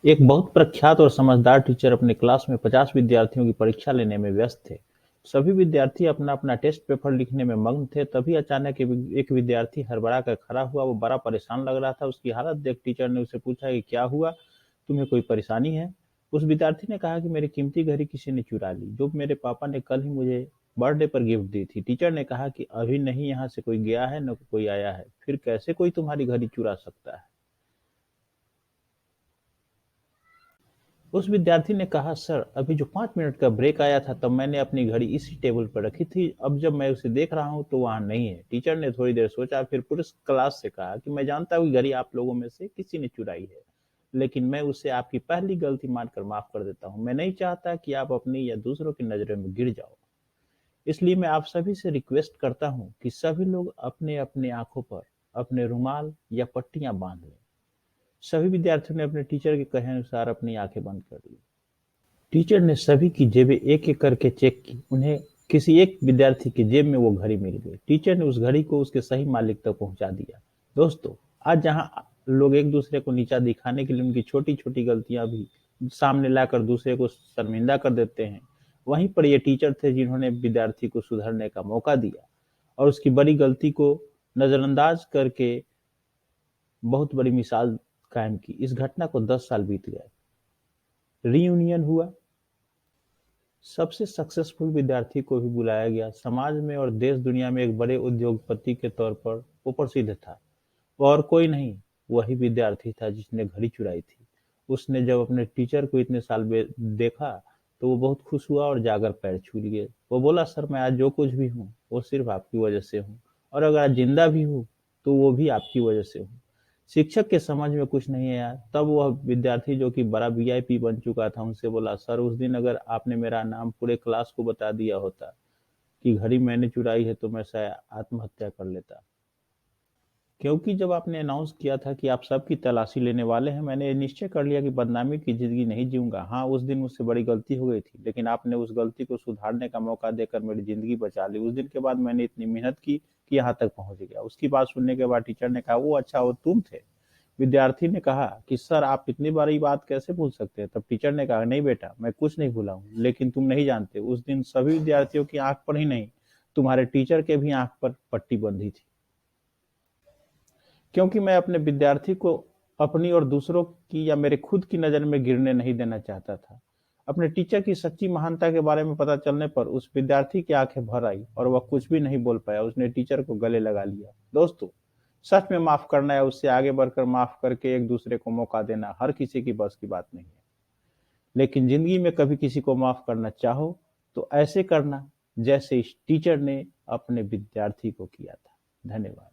एक बहुत प्रख्यात और समझदार टीचर अपने क्लास में 50 विद्यार्थियों की परीक्षा लेने में व्यस्त थे। सभी विद्यार्थी अपना अपना टेस्ट पेपर लिखने में मग्न थे। तभी अचानक एक विद्यार्थी हड़बड़ा कर खड़ा हुआ। वो बड़ा परेशान लग रहा था। उसकी हालत देख टीचर ने उससे पूछा कि क्या हुआ, तुम्हें कोई परेशानी है? उस विद्यार्थी ने कहा कि मेरी कीमती घड़ी किसी ने चुरा ली, जो मेरे पापा ने कल ही मुझे बर्थडे पर गिफ्ट दी थी। टीचर ने कहा कि अभी नहीं, यहाँ से कोई गया है न कोई आया है, फिर कैसे कोई तुम्हारी घड़ी चुरा सकता है? उस विद्यार्थी ने कहा, सर अभी जो 5 मिनट का ब्रेक आया था तब मैंने अपनी घड़ी इसी टेबल पर रखी थी। अब जब मैं उसे देख रहा हूँ तो वहाँ नहीं है। टीचर ने थोड़ी देर सोचा, फिर पूरी क्लास से कहा कि मैं जानता हूँ कि घड़ी आप लोगों में से किसी ने चुराई है, लेकिन मैं उसे आपकी पहली गलती मानकर माफ कर देता हूँ। मैं नहीं चाहता कि आप अपनी या दूसरों की नजरों में गिर जाओ। इसलिए मैं आप सभी से रिक्वेस्ट करता हूँ कि सभी लोग अपने अपने आंखों पर अपने रुमाल या पट्टियां बांध लें। सभी विद्यार्थियों ने अपने टीचर के कहे अनुसार अपनी आंखें बंद कर ली। टीचर ने सभी की जेबें एक-एक करके चेक की। उन्हें किसी एक विद्यार्थी की जेब में वो घड़ी मिल गई। टीचर ने उस घड़ी को उसके सही मालिक तक पहुंचा दिया। दोस्तों, आज जहां लोग एक दूसरे को नीचा दिखाने के लिए उनकी छोटी-छोटी गलतियां भी सामने लाकर दूसरे को शर्मिंदा कर देते हैं, वहीं पर ये टीचर थे जिन्होंने विद्यार्थी को सुधरने का मौका दिया और उसकी बड़ी गलती को नजरअंदाज करके बहुत बड़ी मिसाल कायम की। इस घटना को 10 साल बीत गए। रीयूनियन हुआ। सबसे सक्सेसफुल विद्यार्थी को भी बुलाया गया। समाज में और देश दुनिया में एक बड़े उद्योगपति के तौर पर वो प्रसिद्ध था। वो और कोई नहीं, वही विद्यार्थी था जिसने घड़ी चुराई थी। उसने जब अपने टीचर को इतने साल देखा तो वो बहुत खुश हुआ और जाकर पैर छू लिए। वो बोला, सर मैं आज जो कुछ भी हूँ वो सिर्फ आपकी वजह से हूँ, और अगर आज जिंदा भी हूँ तो वो भी आपकी वजह से हूँ। शिक्षक के समझ में कुछ नहीं आया। तब वह विद्यार्थी जो कि बड़ा वीआईपी बन चुका था उनसे बोला, सर उस दिन अगर आपने मेरा नाम पूरे क्लास को बता दिया होता कि घड़ी मैंने चुराई है तो मैं शायद आत्महत्या कर लेता। क्योंकि जब आपने अनाउंस किया था कि आप सबकी तलाशी लेने वाले हैं, मैंने निश्चय कर लिया कि बदनामी की जिंदगी नहीं जीऊंगा। हाँ, उस दिन मुझसे बड़ी गलती हो गई थी, लेकिन आपने उस गलती को सुधारने का मौका देकर मेरी जिंदगी बचा ली। उस दिन के बाद मैंने इतनी मेहनत की कि यहाँ तक पहुंच गया। उसकी बात सुनने के बाद टीचर ने कहा, वो अच्छा वो तुम थे? विद्यार्थी ने कहा कि सर आप इतनी बड़ी बात कैसे भूल सकते हैं? तब टीचर ने कहा, नहीं बेटा, मैं कुछ नहीं भूला हूँ, लेकिन तुम नहीं जानते, उस दिन सभी विद्यार्थियों की आंख पर ही नहीं, तुम्हारे टीचर के भी आंख पर पट्टी बंधी थी। क्योंकि मैं अपने विद्यार्थी को अपनी और दूसरों की या मेरे खुद की नज़र में गिरने नहीं देना चाहता था। अपने टीचर की सच्ची महानता के बारे में पता चलने पर उस विद्यार्थी की आंखें भर आई और वह कुछ भी नहीं बोल पाया। उसने टीचर को गले लगा लिया। दोस्तों, सच में माफ करना या उससे आगे बढ़कर माफ करके एक दूसरे को मौका देना हर किसी की बस की बात नहीं है। लेकिन जिंदगी में कभी किसी को माफ करना चाहो तो ऐसे करना जैसे इस टीचर ने अपने विद्यार्थी को किया था। धन्यवाद।